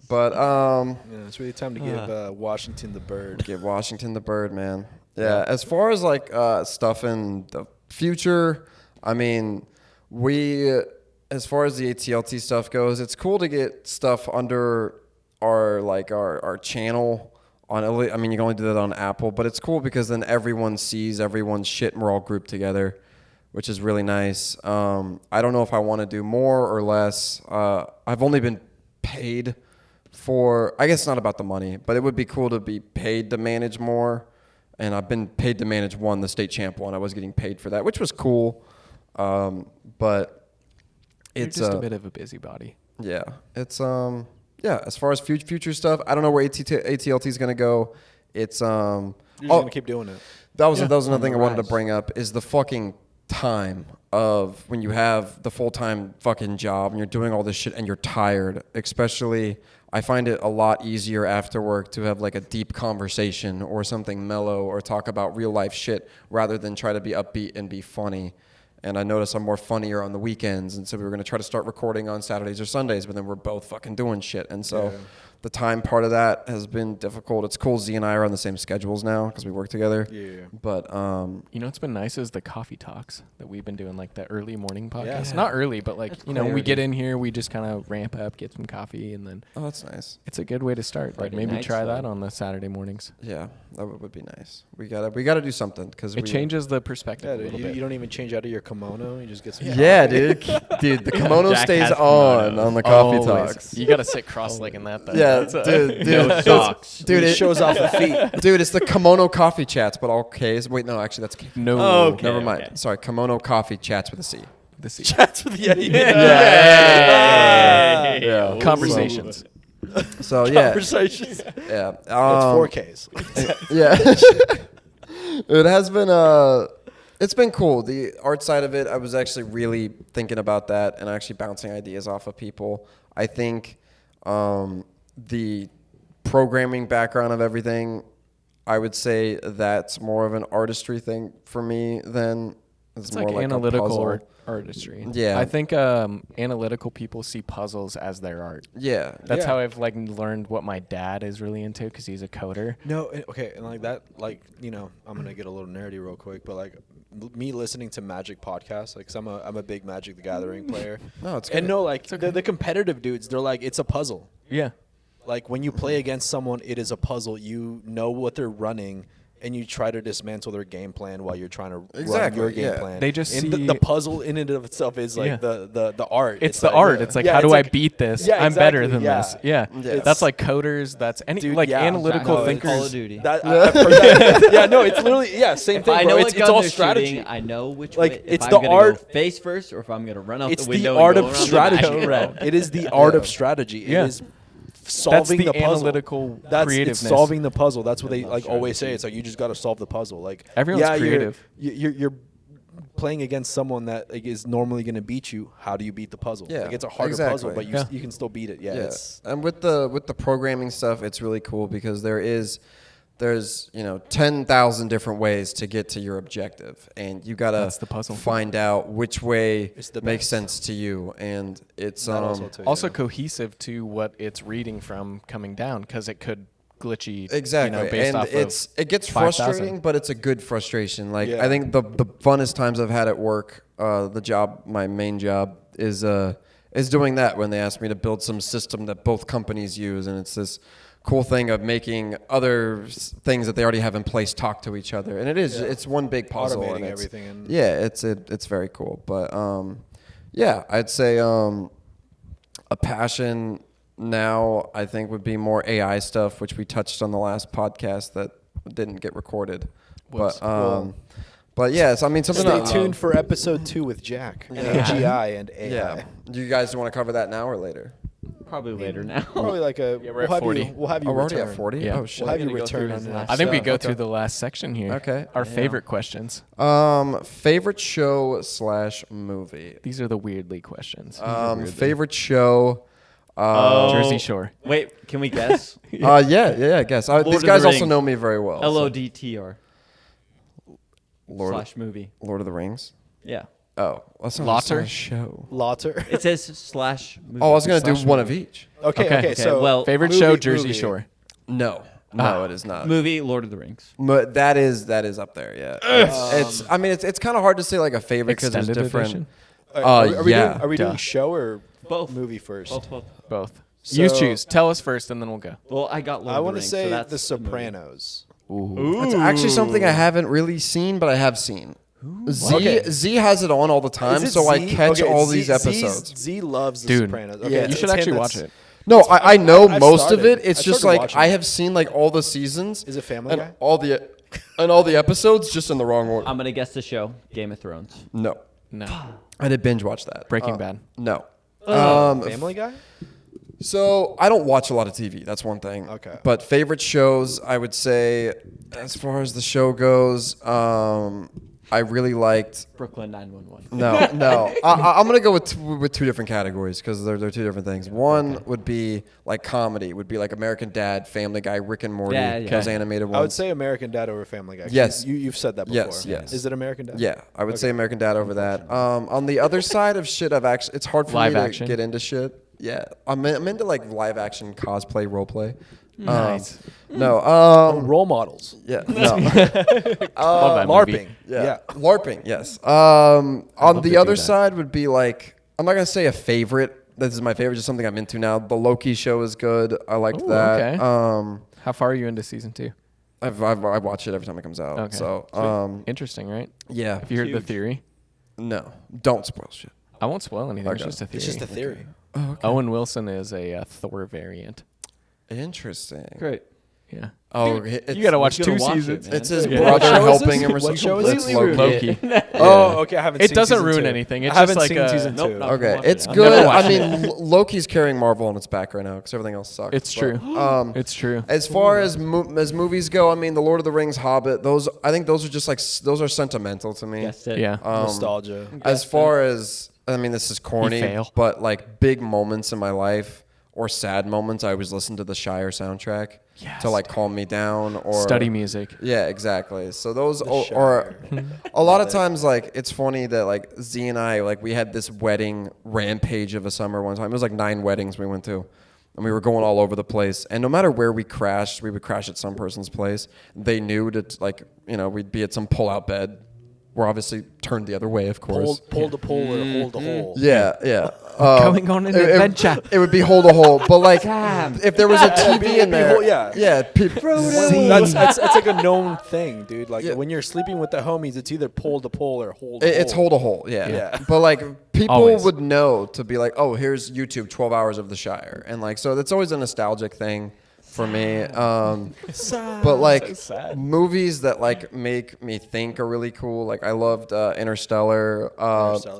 But Yeah, it's really time to give Washington the bird. give Washington the bird, man. Yeah. As far as like stuff in the future, I mean, as far as the ATLT stuff goes, it's cool to get stuff under our channel on. I mean, you can only do that on Apple, but it's cool because then everyone sees everyone's shit and we're all grouped together, which is really nice. I don't know if I want to do more or less. I've only been paid for, I guess it's not about the money, but it would be cool to be paid to manage more. And I've been paid to manage the state champ one. I was getting paid for that, which was cool. But it's You're just a bit of a busybody. yeah, it's yeah. As far as future stuff, I don't know where ATLT is gonna go. It's You're just gonna keep doing it. that was another on thing I the wanted to rise. bring up is the fucking time of when you have the full-time fucking job and you're doing all this shit and you're tired. Especially, I find it a lot easier after work to have like a deep conversation or something mellow or talk about real life shit rather than try to be upbeat and be funny. And I notice I'm more funnier on the weekends, and so we were going to try to start recording on Saturdays or Sundays, but then we're both fucking doing shit. And so the time part of that has been difficult. It's cool Z and I are on the same schedules now because we work together. Yeah. But You know what's been nice is the coffee talks that we've been doing, like the early morning podcast. Yeah. Not early, but like, we clarity. get in here, we just kind of ramp up, get some coffee, and then oh, that's nice. it's a good way to start. Like Friday maybe nights, try though. that on the Saturday mornings. Yeah, that would be nice. We gotta do something because It changes the perspective Yeah, a dude, little you, bit. you don't even change out of your kimono. You just get some. Yeah, dude. Dude, the kimono Jack stays has on kimonos. the coffee Always. talks. You got to sit cross-legged in that, though. Yeah, That's a- dude. No socks. Dude, it it shows off the feet. Dude, it's the kimono coffee chats, but all K's. Wait, no, actually, that's K. No. Okay. Never mind. okay. Sorry, kimono coffee chats with a C. The C. That's what the Yeah. Conversations. So yeah, Conversations. yeah. It's 4Ks. Yeah. It has been it's been cool. The art side of it, I was actually really thinking about that and actually bouncing ideas off of people. I think the programming background of everything, I would say that's more of an artistry thing for me than It's more like like analytical a puzzle. artistry. Yeah. I think analytical people see puzzles as their art. Yeah. That's Yeah. how I've like learned what my dad is really into because he's a coder. No, okay, and like that, like I'm gonna get a little nerdy real quick, but like me listening to Magic podcasts, like 'cause I'm a big Magic the Gathering player. No, it's And good. no, like the competitive dudes, they're like it's a puzzle. Yeah. Like when you play against someone, it is a puzzle. You know what they're running, and you try to dismantle their game plan while you're trying to Exactly, run your game yeah. plan. They just and see- the puzzle in and of itself is like Yeah. the art. It's the art. It's like, how do I beat this? Yeah, I'm better exactly, than yeah. this. Yeah. Yeah. That's like coders. That's any Dude, like yeah. analytical No, it's thinkers. Call of Duty. That, I've heard that. Yeah, no, it's literally same If thing, I bro. know It's, what it's gun all they're strategy. shooting, I know which Like, way. it's if the I'm gonna art- go face first, or if I'm gonna run out It's the the window. art and of go around the strategy. back. Bro. It is the art of Yeah. strategy. Yeah. It is solving the puzzle. analytical That's creativeness. It's solving the puzzle. That's what they love like always say. strategy. It's like you just got to solve the puzzle. Like Everyone's yeah, creative. You're playing against someone that like, is normally going to beat you. How do you beat the puzzle? Yeah, like, it's a harder puzzle, exactly. but Yeah. you can still beat it. Yeah, Yeah. It's, And with the programming stuff, it's really cool because there's 10,000 different ways to get to your objective, and you gotta That's the puzzle. find out which way It's the makes best. sense to you, and it's that also too, Also yeah. cohesive to what it's reading from coming down because it could glitchy. exactly, Based and off it gets 5,000. frustrating, but it's a good frustration. Like Yeah. I think the funnest times I've had at work, my main job is doing that when they ask me to build some system that both companies use, and it's this cool thing of making other things that they already have in place talk to each other, and it's one big puzzle. Automating and it's, everything and- yeah, it's very cool. But yeah, I'd say a passion now I think would be more AI stuff, which we touched on the last podcast that didn't get recorded. Whoops. But yes, I mean something. Stay that- tuned for episode 2 with Jack. AGI and AI. Yeah. Do you guys want to cover that now or later? Probably later now. Probably like a. Yeah, we're at 40. We'll have you Oh, we're already return. at 40? Yeah. Oh shit. We'll have you We're gonna go return through on his the last I think we stuff. go okay. through the last section here. Okay. Our Yeah. favorite questions. Favorite show / movie. These are the weirdly questions. Favorite show. Jersey Shore. Wait, can we guess? Yeah, I guess. Lord These of the guys also Rings. know me very well. so- LODTR Lord, /movie. Lord of the Rings. Yeah. Oh, that's not Lauter? a show. Lauter. It says /movie. Oh, I was gonna do Slash one movie. of each. Okay. So well, Favorite movie- show, Jersey movie. Shore. No, it is not. movie Lord of the Rings. That is up there. Yeah, it's. I mean, it's kind of hard to say like a favorite because there's Extended different. edition? Are we yeah. doing, are we doing Duh. show or Both. movie first? Both. Both. So- You choose. Tell us first, and then we'll go. Well, I got Lord I of the want to Rings, say so that's The the movie. Sopranos. It's actually something I haven't really seen, but I have seen. Z has it on all the time, Is it so I Z? catch Okay, all Z- these Z's- episodes. Z loves The Dude, Sopranos. yeah. You it's should him actually that's- watch it. No, I know I've most of started. it. It's I just started like watching I it. have seen like all the seasons. Is it Family and Guy? all the episodes just in the wrong order. I'm gonna guess the show Game of Thrones. No, No. I did binge watch that. Breaking Bad. No. Family Guy? So I don't watch a lot of TV. That's one thing. Okay. But favorite shows, I would say, as far as the show goes, I really liked. Brooklyn 911. No. I'm gonna go with two different categories because they're two different things. One would be like comedy, would be like American Dad, Family Guy, Rick and Morty, Yeah, yeah. those animated ones. I would say American Dad over Family Guy. Yes. You've said that before. Yes. Is it American Dad? Yeah, I would say American Dad over that. On the other side of shit, it's hard for Live me to action? get into shit. Yeah, I'm into like live action cosplay, role play. Nice. No. Role models. Yeah. No. Love that movie. LARPing. Yeah. LARPing, yes. On love the to other do that. side would be like, I'm not going to say a favorite. This is my favorite, just something I'm into now. The Loki show is good. I liked Ooh, that. okay. How far are you into season 2? I watch it every time it comes out. Okay. So, Interesting, right? yeah. Have you heard the theory? No. Don't spoil shit. I won't spoil anything. It's Okay. just a theory. It's just a theory. Owen Wilson is a Thor variant. Interesting. Great. Yeah. Oh, You got to watch He's 2 gonna watch it, seasons. man. it's his Yeah. brother What show is helping this? him or What something. show is It's this? Loki. Loki. Oh, okay. I haven't. It seen doesn't season ruin 2. anything. It's I haven't just seen like season 2. Nope, not- Okay, watch it's it. I've good. never I watched mean, Loki's carrying Marvel on its back right now because everything else sucks. It's true. It's true. As far as as movies go, I mean, The Lord of the Rings, Hobbit, I think those are just like those are sentimental to me. Guessed it. Yeah. Nostalgia. As far as I mean, this is corny, fail. but like big moments in my life or sad moments, I always listen to the Shire soundtrack Yes, to like calm me down or Study music. Yeah, exactly. So those or Shire. a lot of times like it's funny that like Z and I like we had this wedding rampage of a summer one time. It was like 9 weddings we went to. And we were going all over the place. And no matter where we crashed, we would crash at some person's place. They knew that like, we'd be at some pull-out bed. We're obviously turned the other way, of course. Pull to pull or hold to hole. Yeah. Going on an adventure. It would be hole to hole, but like if there was a TV in there, yeah. That's like a known thing, dude. Like Yeah. when you're sleeping with the homies, it's either pull to pull or hold. To It's hole to hole, yeah. Yeah. But like people Always. would know to be like, oh, here's YouTube 12 hours of the Shire, and like so that's always a nostalgic thing for me. But like movies that like make me think are really cool. Like I loved Interstellar.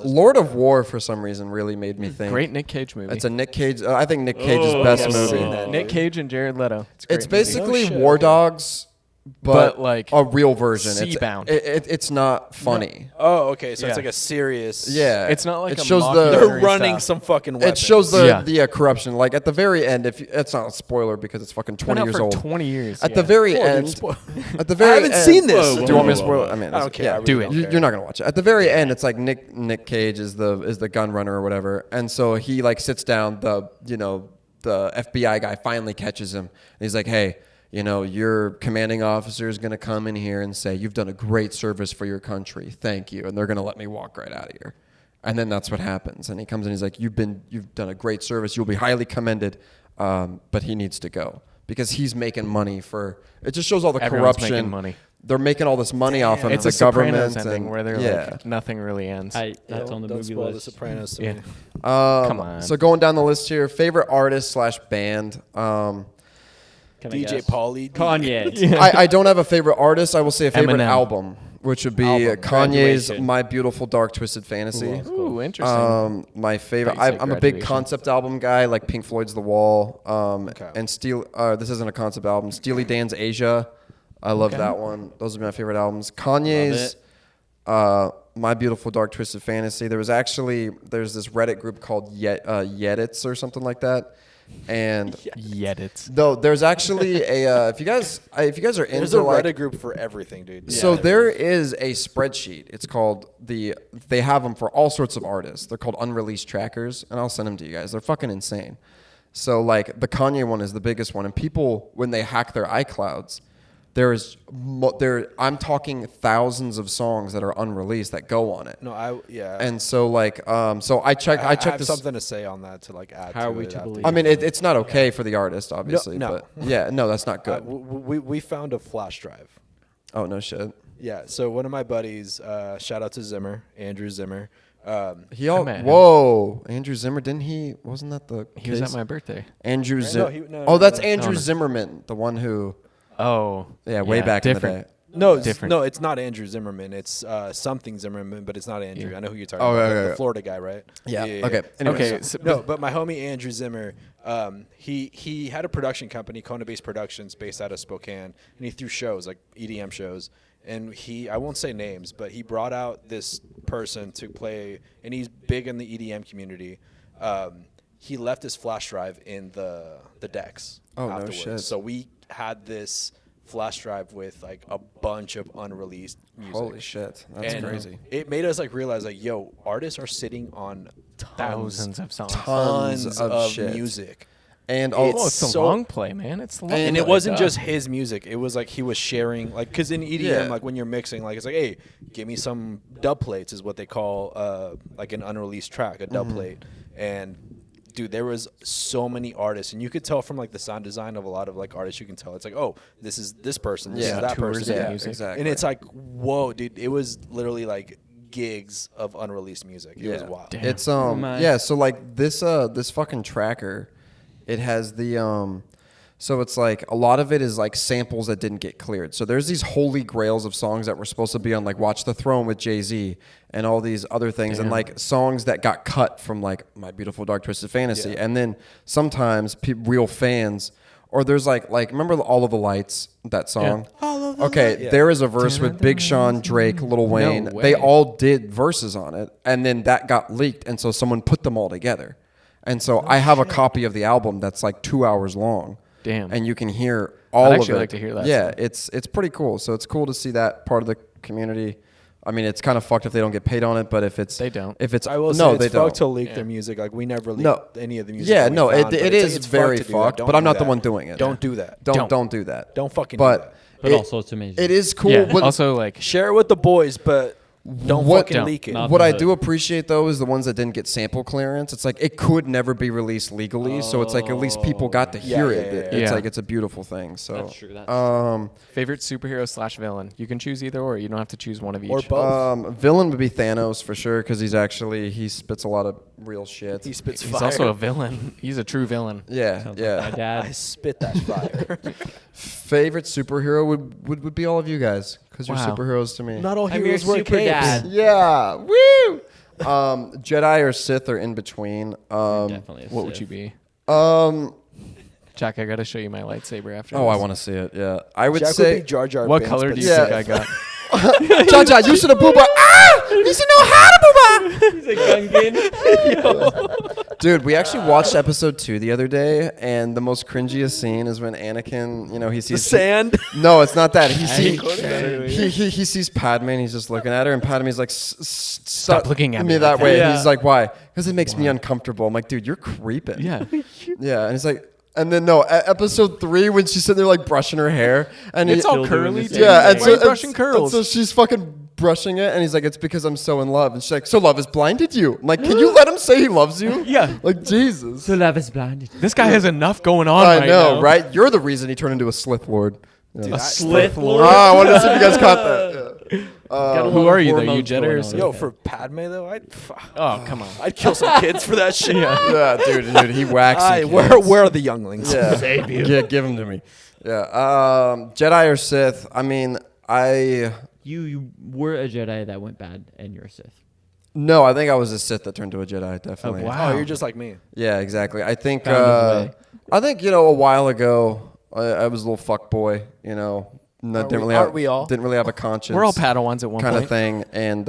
Lord of War for some reason really made me think. Great Nick Cage movie. It's a Nick Cage. I think Nick Cage's best I've movie. seen that. Nick Cage and Jared Leto. It's, a great It's movie. basically No shit, War okay. Dogs, but like a real version. Seabound. It's not funny. Oh, okay. So Yeah. it's like a serious. Yeah, It's not like it a shows mockumentary. They're Very running stuff. some fucking weapons. It shows the Yeah. corruption. Like at the very end, it's not a spoiler because it's fucking Been 20 out years for old. 20 years. At the very Oh, dude, end, spoil- at the very I haven't end- seen this. Whoa, Do you want me to whoa, spoil whoa, it? I mean, I don't care. I really Do don't it. care. You're not gonna watch it. At the very end, it's like Nick Cage is the gun runner or whatever, and so he like sits down. The FBI guy finally catches him, and he's like, "Hey, your commanding officer is gonna come in here and say you've done a great service for your country. Thank you," and they're gonna let me walk right out of here. And then that's what happens. And he comes in, he's like, "You've done a great service. You'll be highly commended." But he needs to go because he's making money for. It just shows all the Everyone's corruption. making money. They're making all this money off him. It's the a Sopranos government ending and, where they're yeah. like nothing really ends. That's on the Don't movie spoil The list. Sopranos to Yeah. me. Come on. So going down the list here, favorite artist / band. Can I DJ guess? Pauly. Kanye. I don't have a favorite artist. I will say a favorite Eminem. album, which would be Album. Kanye's Graduation. "My Beautiful Dark Twisted Fantasy." Ooh, interesting. My favorite. Thought you said I'm a big Graduation. concept album guy, like Pink Floyd's "The Wall," Okay. and This isn't a concept album. Steely Dan's "Asia." I love that one. Those are my favorite albums. Kanye's "My Beautiful Dark Twisted Fantasy." There's this Reddit group called Yedits or something like that, and Yet it's though there's actually a if you guys are There's a into like Reddit group for everything, dude. so there is a spreadsheet. It's called they have them for all sorts of artists. They're called unreleased trackers, and I'll send them to you guys. They're fucking insane. So like the Kanye one is the biggest one, and people when they hack their iClouds, I'm talking thousands of songs that are unreleased that go on it. No, yeah. And so like so I checked I checked have this. something to say on that to like add. How to are we it to after. believe? I mean it's not okay for the artist, obviously, no. but yeah, no, that's not good. We found a flash drive. Oh no shit. Yeah. So one of my buddies, shout out to Zimmer, Andrew Zimmer. met him. Whoa, Andrew Zimmer, didn't he? Wasn't that the he was case? at my birthday. Andrew No, Zimmer. he- no, Oh, no, that's no. Andrew No. Zimmerman, the one who. Oh, Yeah, way back different. in the day. No, Different. no, it's not Andrew Zimmerman. It's something Zimmerman, but it's not Andrew. Yeah. I know who you're talking Oh, about. okay, The okay. Florida guy, right? Yeah. Okay. Anyways, Okay. So, No, but my homie Andrew Zimmer, he had a production company, Kona Based Productions, based out of Spokane, and he threw shows like EDM shows. And I won't say names, but he brought out this person to play, and he's big in the EDM community. He left his flash drive in the decks. Oh, no afterwards. shit. So we had this flash drive with like a bunch of unreleased music. Holy shit, that's And crazy. It made us like realize like, yo, artists are sitting on thousands of songs. tons of of shit. music. And Oh, It's it's the so- long play, man. It's the long And play. it wasn't Duh. just his music. It was like he was sharing, like, because in EDM, Yeah. like when you're mixing, like it's like, hey, give me some dub plates, is what they call like an unreleased track, a dub plate. And dude, there was so many artists, and you could tell from like the sound design of a lot of like artists. You can tell it's like, oh, this is this person, this Yeah, is that tours person, and yeah, music. exactly. And it's like, whoa, dude, it was literally like gigs of unreleased music. It was wild. Damn. It's my. yeah, so like this fucking tracker, it has the so it's like a lot of it is like samples that didn't get cleared. So there's these holy grails of songs that were supposed to be on like Watch the Throne with Jay-Z and all these other things, and like songs that got cut from like My Beautiful Dark Twisted Fantasy. Yeah. And then sometimes real fans, or there's like remember All of the Lights, that song? Okay, there is a verse with Big Sean, Drake, Lil Wayne. way. They all did verses on it, and then that got leaked, and so someone put them all together. And so I have a copy of the album that's like 2 hours long. Damn. And you can hear all of it. I'd actually like to hear that Yeah, song. it's pretty cool. So it's cool to see that part of the community. I mean, it's kind of fucked if they don't get paid on it, but if it's They don't. If it's I will no, say they it's fucked to don't. leak their music. Like we never leaked No. any of the music. Yeah, that we no, found, but it it's is it's very fucked to do that. fucked, Don't but I'm do not the that. one doing it. Don't do that. Don't do that. Don't fucking do But that. But it- also, it's amazing. it is cool. Yeah. But Also, like, Share it with the boys, but don't What- fucking Don't. leak it. Not what I the- do appreciate though is the ones that didn't get sample clearance. It's like it could never be released legally, so it's like at least people got to hear Yeah, it. yeah, yeah, It's yeah. like it's a beautiful thing. So That's true, that's favorite superhero / villain. You can choose either or. You don't have to choose one of each. Or both. villain would be Thanos for sure because he spits a lot of real shit. He spits He's fire. also a villain. He's a true villain. Yeah, Sounds yeah. like my dad. I spit that fire. Favorite superhero would be all of you guys because you're Wow. superheroes to me. Not all I'm your heroes wear super capes. dad. Yeah, woo. Jedi or Sith or in between. Definitely. What would you be? Um, Jack, I got to show you my lightsaber after oh, I this. want to see it. Yeah, I would Jack would say be Jar Jar What Binks, color but do you Yeah. think I got? Jaja, you should have booba. Ah, you should know how to booba. He's a Gungan. Dude, we actually watched episode 2 the other day, and the most cringiest scene is when Anakin, he The sees sand. No, it's not that. He Okay. sees he sees Padme, and he's just looking at her, and Padme's like, Stop looking at me me that like way. that." He's like, why? Because it makes me uncomfortable. I'm like, dude, you're creeping. Yeah. Yeah, and he's like, and then no, episode 3 when she's sitting there like brushing her hair, and It's he- all Still doing curly. the too. same yeah, and Why so are you brushing and curls? so she's fucking brushing it, and he's like, it's because I'm so in love, and she's like, so love has blinded you. I'm like, can you let him say he loves you? Yeah. like Jesus. So love is blinded. This guy has enough going on I right know, now. right? You're the reason he turned into a Sith Lord. Yeah. A Sith Lord. Oh, I wanted to see if you guys caught that. Yeah. Got a Who lot are of you, though? You hormones Jedi or going on. Sith? Yo, for Padme though, Oh, come on. I'd kill some kids for that shit. Yeah, dude, he whacks. some Where kids. are the younglings? Yeah, yeah, give them to me. Yeah, Jedi or Sith? I mean, You were a Jedi that went bad, and you're a Sith. no, I think I was a Sith that turned to a Jedi. Definitely. wow. Oh, you're just like me. Yeah, exactly. I think. Found his way. I think a while ago, I was a little fuck boy. Aren't we all? Didn't really have a conscience. We're all Padawans at one kind point. of thing, and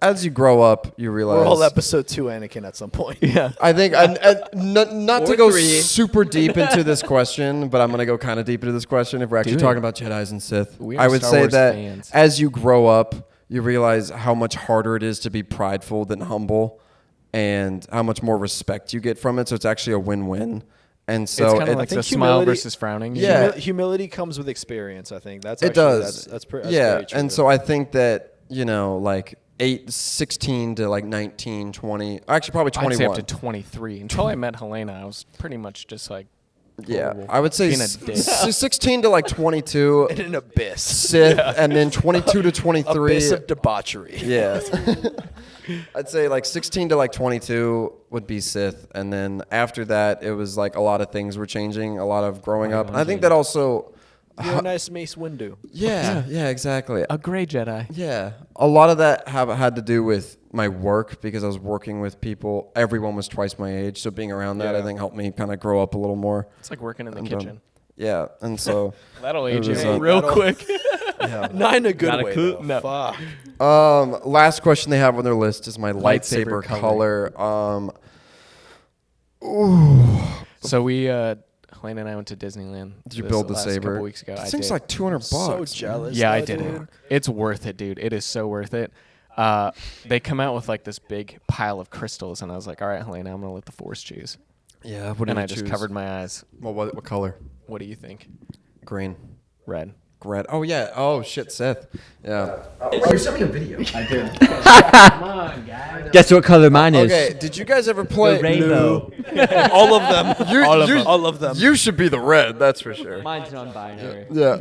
as you grow up, you realize. We're all episode 2 Anakin at some point. Yeah. I think, not to Or go 3. super deep into this question, but I'm going to go kind of deep into this question if we're actually Do it. talking about Jedis and Sith. We are I would Star say Wars that fans. as you grow up, you realize how much harder it is to be prideful than humble and how much more respect you get from it. So it's actually a win-win. And so it's kind of like think the smile humility- versus frowning. Yeah. Humility comes with experience, I think. That's it actually, does. That's yeah. very true. And so I think that, like 16 to like 19, 20, actually probably I'd say 21. up to 23. Until I met Helena, I was pretty much just like, Yeah, horrible. I would say Being a dick. 16 to like 22 in an abyss. Sith, and then 22 to 23. Abyss of debauchery. Yeah. I'd say like 16 to like 22 would be Sith, and then after that, it was like a lot of things were changing, a lot of growing up. And I think that also, You're a nice Mace Windu. Yeah, exactly. A gray Jedi. Yeah, a lot of that had to do with my work because I was working with people. Everyone was twice my age, so being around that I think helped me kind of grow up a little more. It's like working in the And, kitchen. Yeah, and so That'll it age you was, real that'll- quick. Not in a good Not a way. coup? Though. No. Fuck. last question they have on their list is my lightsaber, Lightsaber color. So we, Helene and I went to Disneyland. Did you this build the last saber? Couple weeks ago. This I thing's did. like $200. So jealous. Yeah, I though, did dude. it. It's worth it, dude. It is so worth it. They come out with like this big pile of crystals, and I was like, all right, Helena, I'm gonna let the Force choose. Yeah, what did And you I just choose? covered my eyes. Well, what color? What do you think? Green. Red. Red. Oh yeah. Oh shit, Seth. Yeah. Guess what color mine is? Okay. Did you guys ever play The rainbow. All of them. You, All of them. You should be the red. That's for sure. Mine's non-binary. Yeah.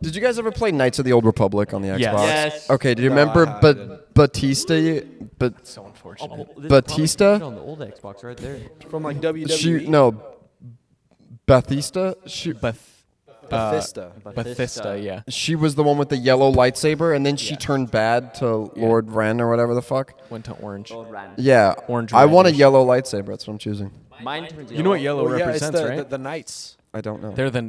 Did you guys ever play Knights of the Old Republic on the Xbox? Yes. Yes. Okay. Do you No, remember I hadn't. Batista? But So unfortunate. Oh, this is Batista? probably on the old Xbox right there. From like WWE. she Batista. Bethesda. Bethesda, yeah. She was the one with the yellow lightsaber, and then she Yeah. turned bad to Lord Ren or whatever the fuck. Went to orange. Yeah. Orange I want a reddish. yellow lightsaber. That's what I'm choosing. Mine turns You know what yellow Oh, yeah, it's represents, the, right? the knights. I don't know. They're the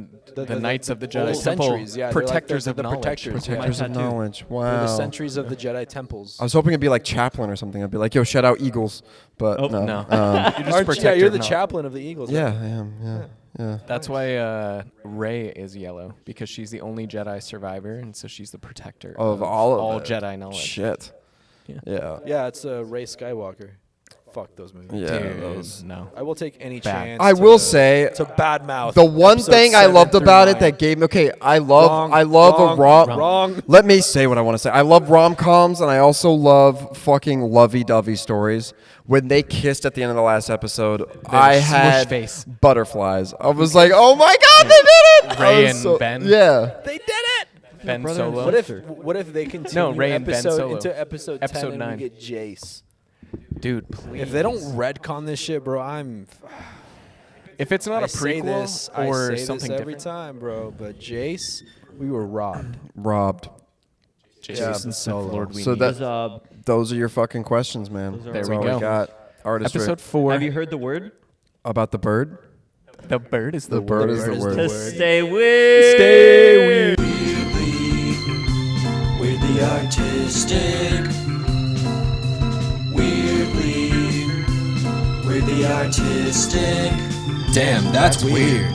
Knights of the Jedi old Temple. centuries, yeah, they're like Protectors the of knowledge. protectors. Protectors my of tattoo. knowledge. They're Wow. the centuries of the Jedi temples. I was hoping it'd be like chaplain or something. I'd be like, yo, shout out Eagles. But Oh, no. no. Um, You're just Aren't you- yeah, you're the protector of chaplain of the Eagles. yeah, right? I am. Yeah. That's why Rey is yellow, because she's the only Jedi survivor, and so she's the protector Of all of it. Jedi knowledge. Shit. Yeah. Yeah. Yeah, it's Rey Skywalker. Fuck those movies. Yeah. Dude, those. no. I will take any Bad. chance. I will say to badmouth. the one episode thing I 7 loved through about it 9. that gave me I Wrong, love a rom. wrong. Let me say what I want to say. I love rom-coms, and I also love fucking lovey-dovey stories. When they kissed at the end of the last episode, I smush had face. butterflies. I was like, "Oh my god, they did it!" Rey I was and Ben? Yeah. They did it. Ben brother and Solo. What if they continue Rey and Ben episode Solo. into episode 10 Episode and 9. we get Jace? Dude, please. If they don't retcon this shit, bro, If it's not I a say prequel this, or I say something this every different. time, bro. But Jace, we were robbed. Robbed. Jason Solo. Lord, we So need. that- Those are your fucking questions, man. Those are That's There we all go. we got. Artistry. Episode 4. Have you heard the word? About the bird? The bird is the, The bird is the is the word. To word. stay weird. Stay weird. Weirdly artistic. Weirdly artistic. Damn, that's weird.